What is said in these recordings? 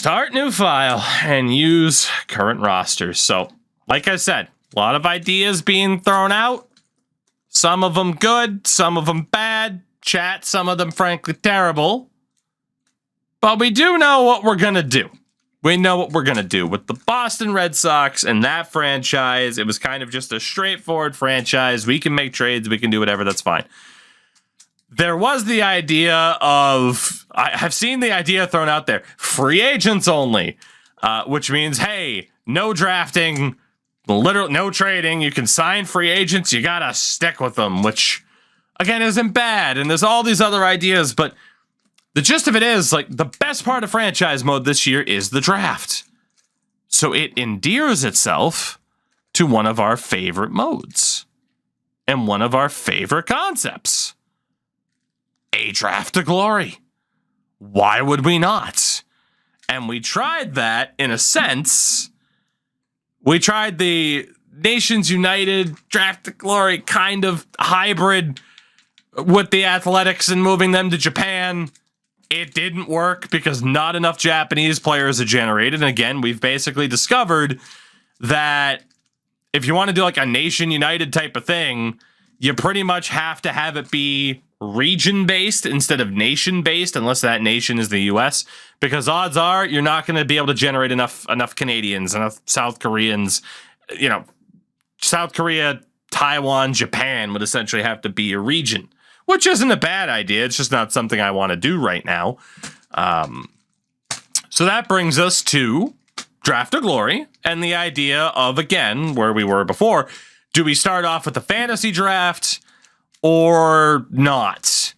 start new file and use current rosters. So, like I said, a lot of ideas being thrown out. Some of them good, some of them bad. Chat, some of them frankly terrible. But we do know what we're going to do. We know what we're going to do with the Boston Red Sox and that franchise. It was kind of just a straightforward franchise. We can make trades. We can do whatever. That's fine. There was the idea of, I have seen the idea thrown out there, free agents only, which means, hey, no drafting, literally no trading. You can sign free agents. You got to stick with them, which, again, isn't bad. And there's all these other ideas, but the gist of it is, like, the best part of franchise mode this year is the draft. So it endears itself to one of our favorite modes and one of our favorite concepts. A draft to glory. Why would we not? And we tried that in a sense. We tried the Nations United draft to glory kind of hybrid with the Athletics and moving them to Japan. It didn't work because not enough Japanese players are generated. And again, we've basically discovered that if you want to do like a Nation United type of thing, you pretty much have to have it be region-based instead of nation-based, unless that nation is the US, because odds are you're not going to be able to generate enough Canadians, enough South Koreans. You know, South Korea, Taiwan, Japan would essentially have to be a region, which isn't a bad idea. It's just not something I want to do right now. So that brings us to Draft to Glory and the idea of, again, where we were before. Do we start off with the fantasy draft or not?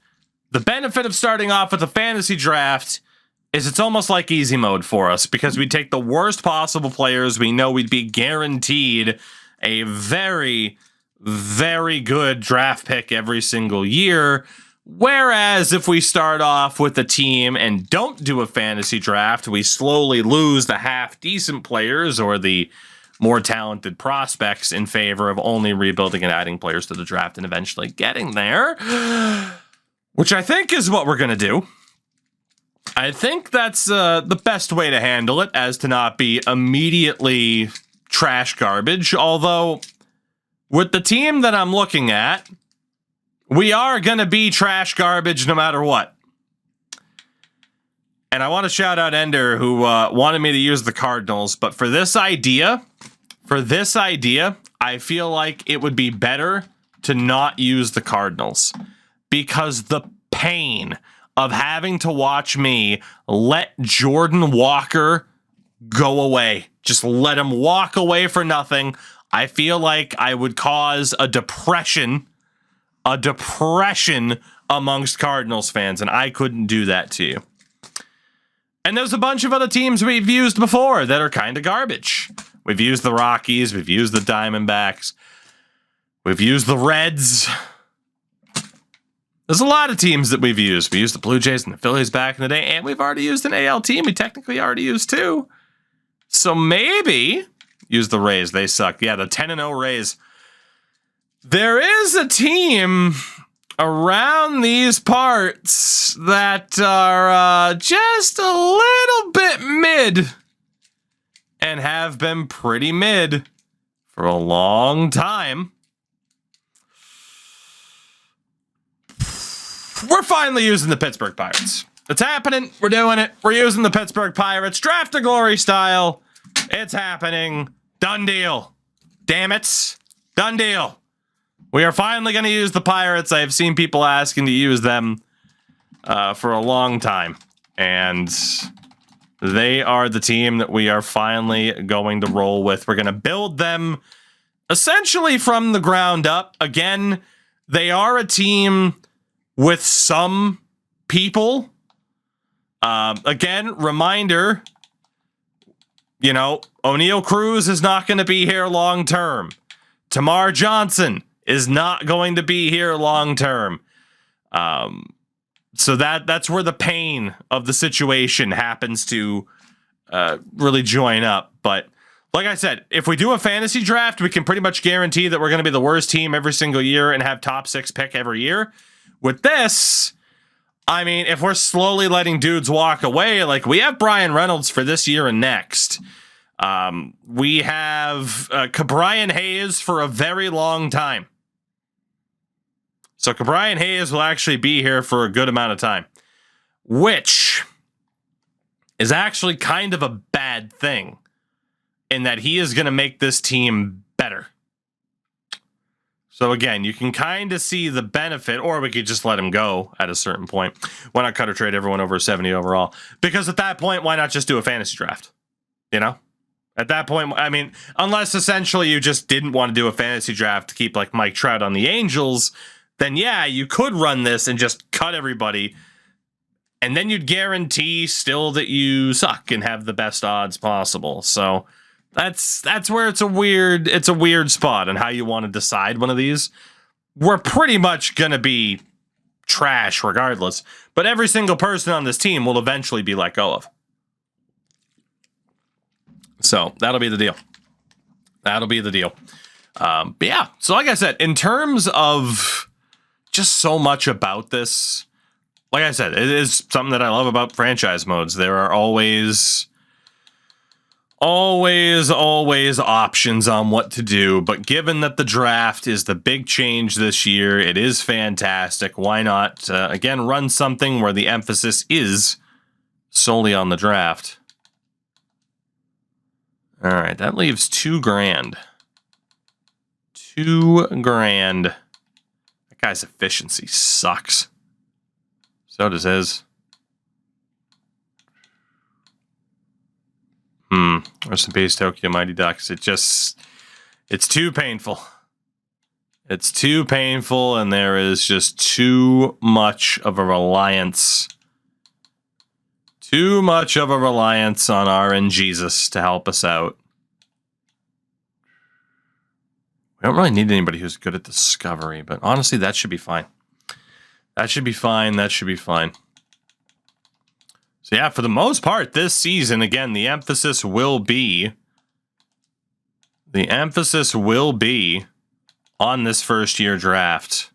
The benefit of starting off with the fantasy draft is it's almost like easy mode for us because we take the worst possible players. We know we'd be guaranteed a very, very good draft pick every single year. Whereas if we start off with a team and don't do a fantasy draft, we slowly lose the half-decent players or the more talented prospects in favor of only rebuilding and adding players to the draft and eventually getting there, which I think is what we're going to do. I think that's the best way to handle it, as to not be immediately trash garbage, although with the team that I'm looking at, we are going to be trash garbage no matter what. And I want to shout out Ender, who wanted me to use the Cardinals, but for this idea, I feel like it would be better to not use the Cardinals, because the pain of having to watch me let Jordan Walker go away, just let him walk away for nothing, I feel like I would cause a depression amongst Cardinals fans, and I couldn't do that to you. And there's a bunch of other teams we've used before that are kind of garbage. We've used the Rockies, we've used the Diamondbacks, we've used the Reds. There's a lot of teams that we've used. We used the Blue Jays and the Phillies back in the day, and we've already used an AL team. We technically already used two. So maybe use the Rays. They suck. Yeah, the 10-0 Rays. There is a team around these parts that are just a little bit mid and have been pretty mid for a long time. We're finally using the Pittsburgh Pirates. It's happening. We're doing it. We're using the Pittsburgh Pirates. Draft to glory style. It's happening. Done deal. Damn it. Done deal. We are finally going to use the Pirates. I have seen people asking to use them for a long time. And they are the team that we are finally going to roll with. We're going to build them essentially from the ground up. Again, they are a team with some people. Again, reminder, you know, O'Neal Cruz is not going to be here long term. Tamar Johnson is not going to be here long term. So that's where the pain of the situation happens to really join up. But like I said, if we do a fantasy draft, we can pretty much guarantee that we're going to be the worst team every single year and have top 6 pick every year. With this, I mean, if we're slowly letting dudes walk away, like we have Brian Reynolds for this year and next. We have Cabrian Hayes for a very long time. So Cabrian Hayes will actually be here for a good amount of time, which is actually kind of a bad thing in that he is going to make this team better. So again, you can kind of see the benefit, or we could just let him go at a certain point. Why not cut or trade everyone over 70 overall? Because at that point, why not just do a fantasy draft? You know? At that point, I mean, unless essentially you just didn't want to do a fantasy draft to keep like Mike Trout on the Angels, then yeah, you could run this and just cut everybody. And then you'd guarantee still that you suck and have the best odds possible. So that's where it's a weird spot on how you want to decide one of these. We're pretty much going to be trash regardless, but every single person on this team will eventually be let go of. So that'll be the deal. That'll be the deal. But yeah, so like I said, in terms of just so much about this, like I said, it is something that I love about franchise modes. There are always options on what to do. But given that the draft is the big change this year, it is fantastic. Why not, again, run something where the emphasis is solely on the draft? All right, that leaves $2,000. $2,000. That guy's efficiency sucks. So does his. Rest in peace, Tokyo Mighty Ducks. It's too painful. It's too painful, and there is just too much of a reliance. Too much of a reliance on RNGesus to help us out. We don't really need anybody who's good at discovery, but honestly, that should be fine. That should be fine. That should be fine. So yeah, for the most part, this season, again, the emphasis will be on this first year draft.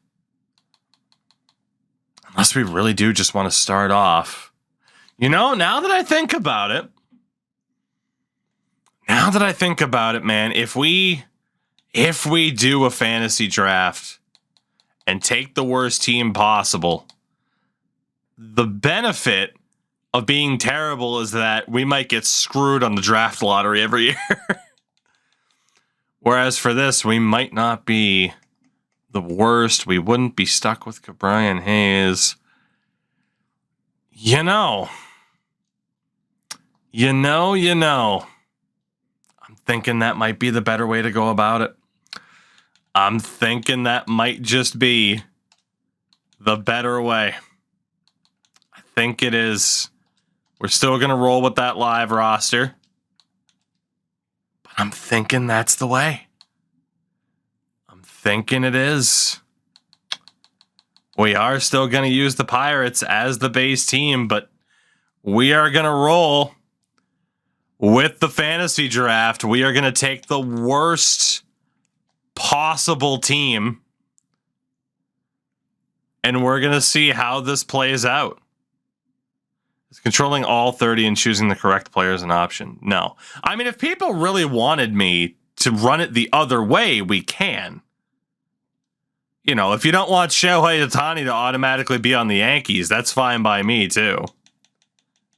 Unless we really do just want to start off. You know, now that I think about it, man, if we do a fantasy draft and take the worst team possible, the benefit of being terrible is that we might get screwed on the draft lottery every year. Whereas for this, we might not be the worst. We wouldn't be stuck with Cabrian Hayes. You know. I'm thinking that might be the better way to go about it. I'm thinking that might just be the better way. I think it is. We're still going to roll with that live roster. But I'm thinking that's the way. I'm thinking it is. We are still going to use the Pirates as the base team, but we are going to roll with the fantasy draft. We are going to take the worst possible team, and we're going to see how this plays out. Is controlling all 30 and choosing the correct player is an option? No. I mean, if people really wanted me to run it the other way, we can. You know, if you don't want Shohei Ohtani to automatically be on the Yankees, that's fine by me, too.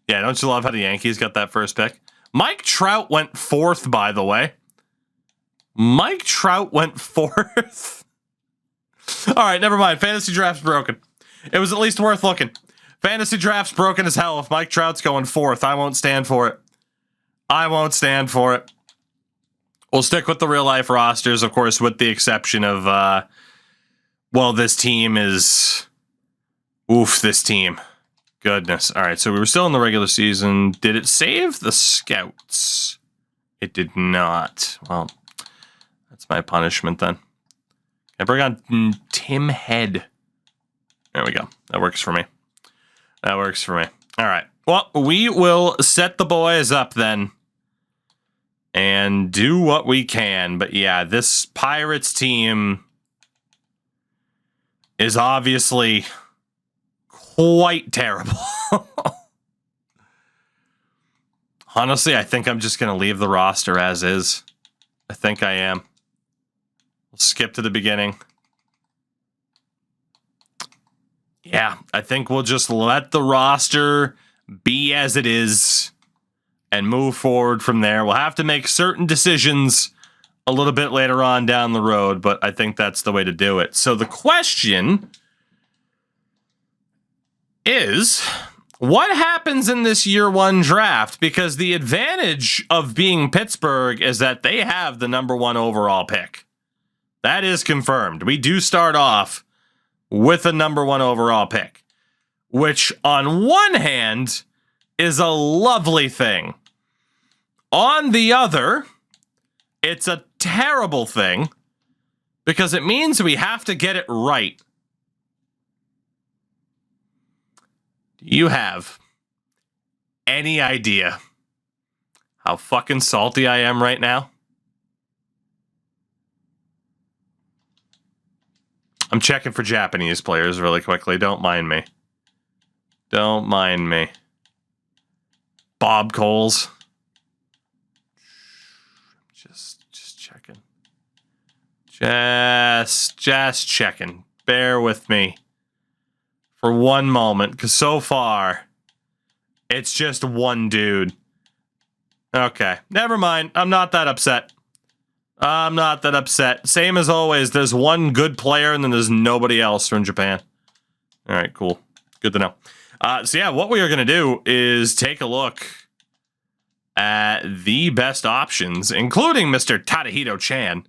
Yeah, don't you love how the Yankees got that first pick? Mike Trout went 4th, by the way. Mike Trout went 4th. All right, never mind. Fantasy draft's broken. It was at least worth looking. Fantasy draft's broken as hell if Mike Trout's going 4th. I won't stand for it. We'll stick with the real-life rosters, of course, with the exception of, well, this team is... Oof, this team. Goodness. All right, so we were still in the regular season. Did it save the scouts? It did not. Well, that's my punishment then. I bring on Tim Head. There we go. That works for me. All right. Well, we will set the boys up then and do what we can. But yeah, this Pirates team is obviously quite terrible. Honestly, I think I'm just going to leave the roster as is. I think I am. We'll skip to the beginning. Yeah, I think we'll just let the roster be as it is and move forward from there. We'll have to make certain decisions a little bit later on down the road, but I think that's the way to do it. So the question is, what happens in this year one draft? Because the advantage of being Pittsburgh is that they have the #1 overall pick. That is confirmed. We do start off with a #1 overall pick, which on one hand is a lovely thing. On the other, it's a terrible thing because it means we have to get it right. Do you have any idea how fucking salty I am right now? I'm checking for Japanese players really quickly. Don't mind me. Don't mind me. Bob Coles. Just checking. Just checking. Bear with me for one moment, because so far, it's just one dude. Okay, never mind. I'm not that upset. I'm not that upset. Same as always, there's one good player and then there's nobody else from Japan. All right, cool. Good to know. So yeah, what we are going to do is take a look at the best options, including Mr. Tadahito Chan.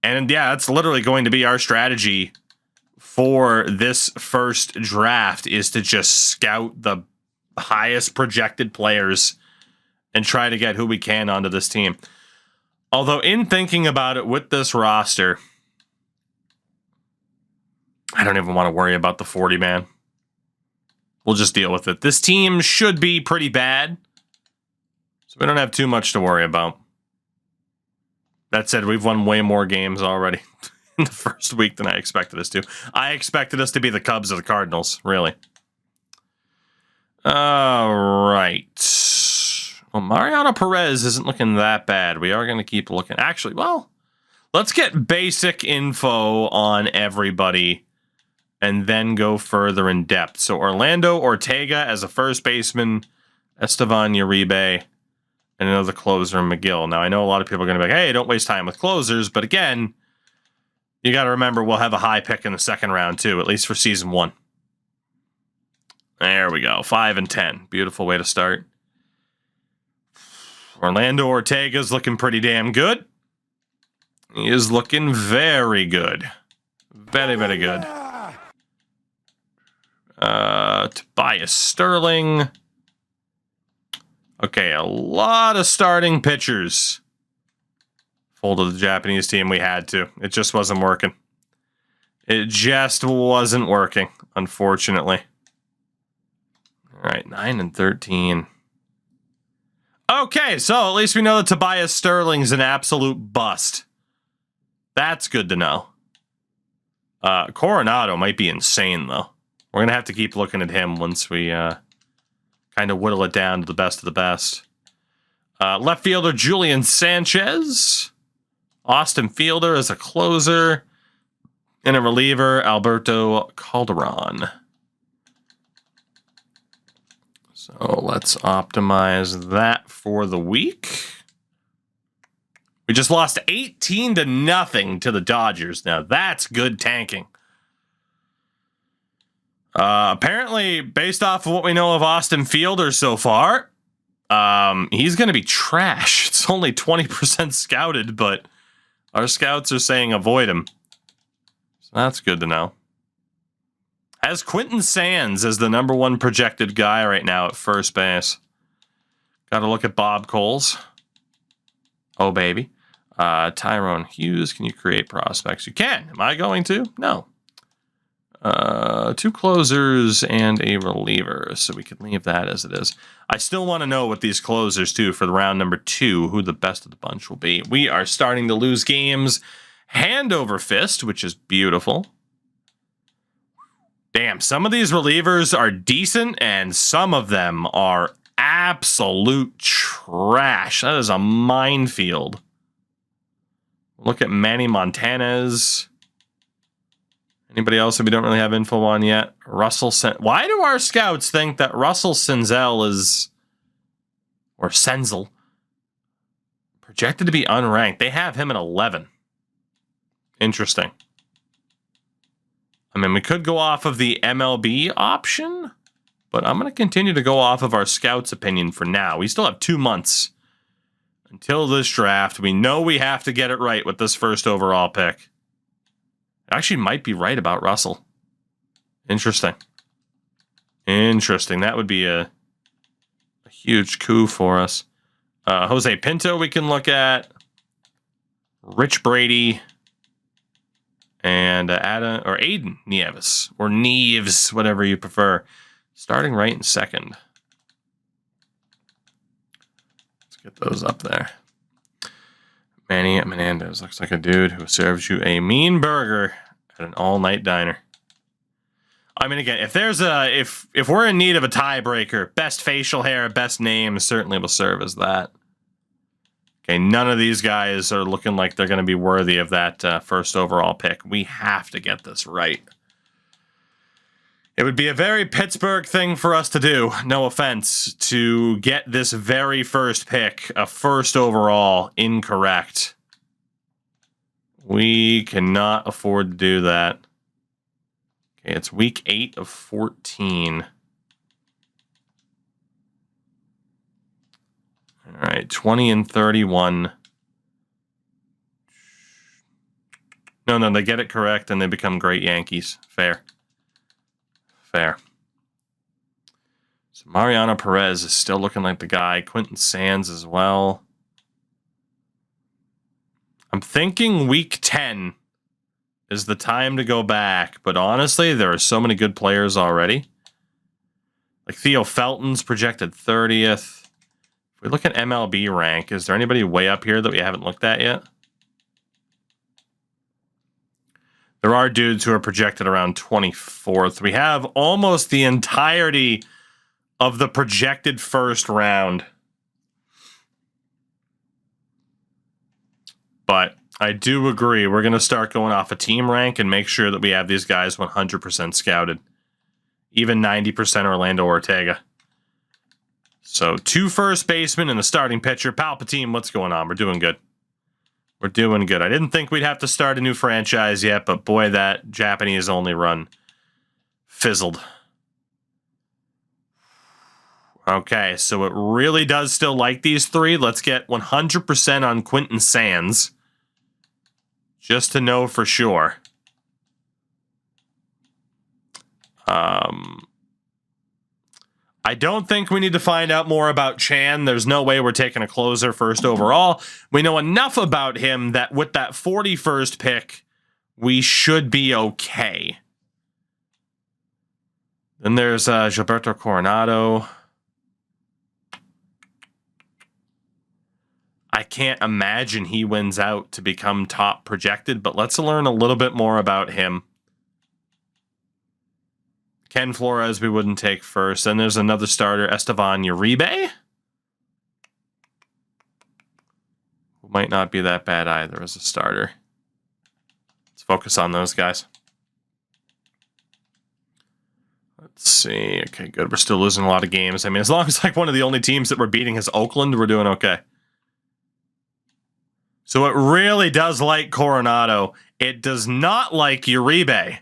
And yeah, that's literally going to be our strategy for this first draft, is to just scout the highest projected players and try to get who we can onto this team. Although in thinking about it with this roster, I don't even want to worry about the 40 man. We'll just deal with it. This team should be pretty bad, so we don't have too much to worry about. That said, we've won way more games already in the first week than I expected us to. I expected us to be the Cubs or the Cardinals, really. All right. Well, Mariano Perez isn't looking that bad. We are going to keep looking. Actually, well, let's get basic info on everybody and then go further in depth. So Orlando Ortega as a first baseman, Estevan Uribe, and another closer, McGill. Now, I know a lot of people are going to be like, hey, don't waste time with closers. But again, you got to remember we'll have a high pick in the second round, too, at least for season 1. There we go. 5 and 10. Beautiful way to start. Orlando Ortega's looking pretty damn good. He is looking very good. Very, very good. Tobias Sterling. Okay, a lot of starting pitchers. Folded the Japanese team. We had to. It just wasn't working. It just wasn't working, unfortunately. All right, 9 and 13. Okay, so at least we know that Tobias Sterling's an absolute bust. That's good to know. Coronado might be insane, though. We're going to have to keep looking at him once we kind of whittle it down to the best of the best. Left fielder Julian Sanchez. Austin Fielder as a closer. And a reliever, Alberto Calderon. So let's optimize that for the week. We just lost 18-0 to the Dodgers. Now that's good tanking. Apparently, based off of what we know of Austin Fielder so far, he's going to be trash. It's only 20% scouted, but our scouts are saying avoid him. So that's good to know. Has Quinton Sands as the #1 projected guy right now at first base. Got to look at Bob Coles. Oh, baby. Tyrone Hughes, can you create prospects? You can. Am I going to? No. 2 closers and a reliever, so we can leave that as it is. I still want to know what these closers do for the round number 2, who the best of the bunch will be. We are starting to lose games hand over fist, which is beautiful. Damn, some of these relievers are decent, and some of them are absolute trash. That is a minefield. Look at Manny Montanez. Anybody else that we don't really have info on yet? Why do our scouts think that Russell Senzel is, or Senzel, projected to be unranked? They have him at 11. Interesting. I mean, we could go off of the MLB option, but I'm going to continue to go off of our scouts' opinion for now. We still have 2 months until this draft. We know we have to get it right with this first overall pick. It actually might be right about Russell. Interesting. Interesting. That would be a huge coup for us. Jose Pinto we can look at. Rich Brady. And Aiden Nieves. Or Neves, whatever you prefer. Starting right in second. Let's get those up there. Manny Menendez looks like a dude who serves you a mean burger at an all-night diner. I mean, again, if there's if we're in need of a tiebreaker, best facial hair, best name certainly will serve as that. Okay, none of these guys are looking like they're going to be worthy of that first overall pick. We have to get this right. It would be a very Pittsburgh thing for us to do, no offense, to get this very first pick, a first overall, incorrect. We cannot afford to do that. Okay, it's week 8 of 14. All right, 20 and 31. No, they get it correct and they become great Yankees. Fair. Fair. So Mariano Perez is still looking like the guy. Quentin Sands as well. I'm thinking week 10 is the time to go back. But honestly, there are so many good players already. Like Theo Felton's projected 30th. If we look at MLB rank, is there anybody way up here that we haven't looked at yet? There are dudes who are projected around 24th. We have almost the entirety of the projected first round. But I do agree. We're going to start going off a team rank and make sure that we have these guys 100% scouted. Even 90% Orlando Ortega. So 2 first basemen and a starting pitcher. Palpatine, what's going on? We're doing good. We're doing good. I didn't think we'd have to start a new franchise yet, but boy, that Japanese only run fizzled. Okay, so it really does still like these 3. Let's get 100% on Quentin Sands. Just to know for sure. I don't think we need to find out more about Chan. There's no way we're taking a closer first overall. We know enough about him that with that 41st pick, we should be okay. Then there's Gilberto Coronado. I can't imagine he wins out to become top projected, but let's learn a little bit more about him. Ken Flores we wouldn't take first. Then there's another starter, Estevan Uribe. Who might not be that bad either as a starter. Let's focus on those guys. Let's see. Okay, good. We're still losing a lot of games. I mean, as long as like one of the only teams that we're beating is Oakland, we're doing okay. So it really does like Coronado. It does not like Uribe.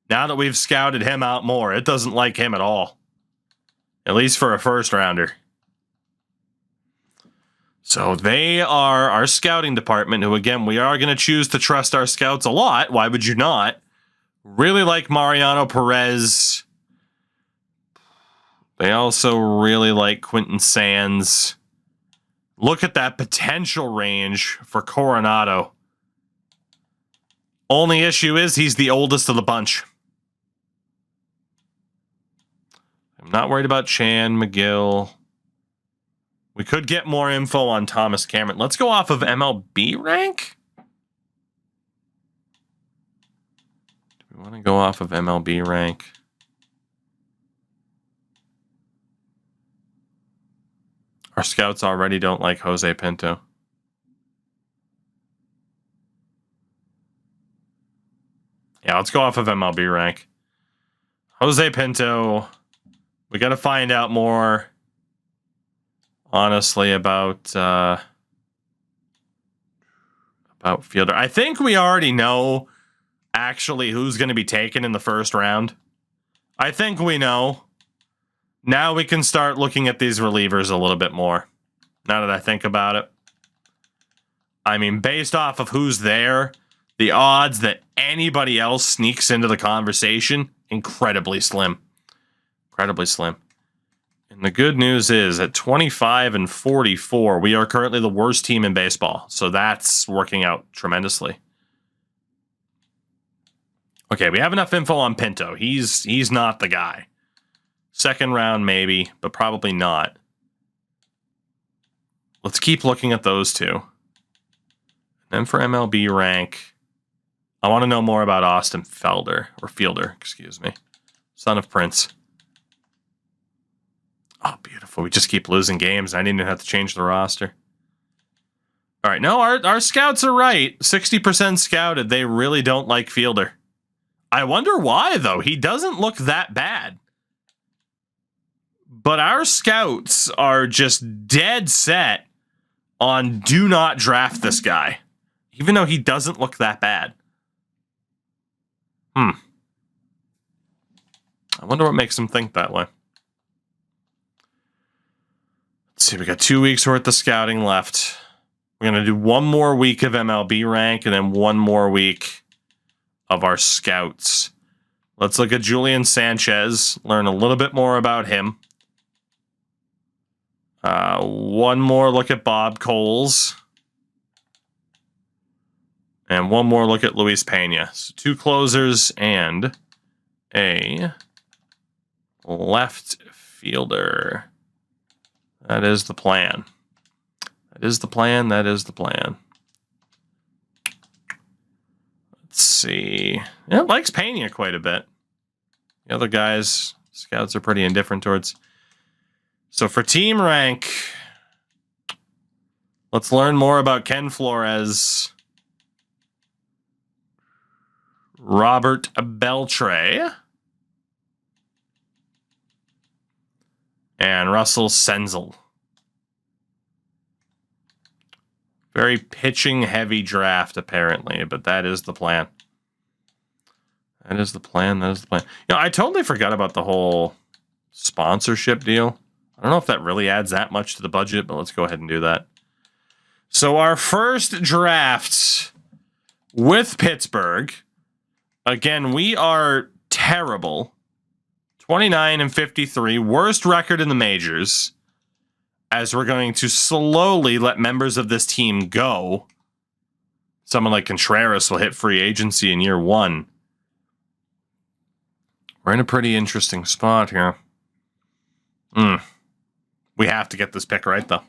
Now that we've scouted him out more, it doesn't like him at all. At least for a first rounder. So they are our scouting department, who again, we are going to choose to trust our scouts a lot. Why would you not? Really like Mariano Perez. They also really like Quentin Sands. Look at that potential range for Coronado. Only issue is he's the oldest of the bunch. I'm not worried about Chan, McGill. We could get more info on Thomas Cameron. Let's go off of MLB rank. Do we want to go off of MLB rank? Our scouts already don't like Jose Pinto. Yeah, let's go off of MLB rank. Jose Pinto, we got to find out more, honestly, about Fielder. I think we already know, actually, who's going to be taken in the first round. I think we know. Now we can start looking at these relievers a little bit more, now that I think about it. I mean, based off of who's there, the odds that anybody else sneaks into the conversation, incredibly slim. Incredibly slim. And the good news is, at 25-44, we are currently the worst team in baseball. So that's working out tremendously. Okay, we have enough info on Pinto. He's not the guy. Second round, maybe, but probably not. Let's keep looking at those two. Then for MLB rank, I want to know more about Austin Fielder, excuse me. Son of Prince. Oh, beautiful. We just keep losing games. I didn't even have to change the roster. All right, no, our scouts are right. 60% scouted. They really don't like Fielder. I wonder why, though. He doesn't look that bad. But our scouts are just dead set on do not draft this guy, even though he doesn't look that bad. I wonder what makes them think that way. Let's see, we got 2 weeks worth of scouting left. We're going to do one more week of MLB rank and then one more week of our scouts. Let's look at Julian Sanchez, learn a little bit more about him. One more look at Bob Coles. And one more look at Luis Pena. So 2 closers and a left fielder. That is the plan. That is the plan. That is the plan. Let's see. Yeah, it likes Pena quite a bit. The other guys, scouts are pretty indifferent towards. So for team rank, let's learn more about Ken Flores, Robert Beltre, and Russell Senzel. Very pitching-heavy draft, apparently, but that is the plan. That is the plan. That is the plan. You know, I totally forgot about the whole sponsorship deal. I don't know if that really adds that much to the budget, but let's go ahead and do that. So our first draft with Pittsburgh. Again, we are terrible. 29-53, worst record in the majors. As we're going to slowly let members of this team go. Someone like Contreras will hit free agency in year 1. We're in a pretty interesting spot here. We have to get this pick right, though.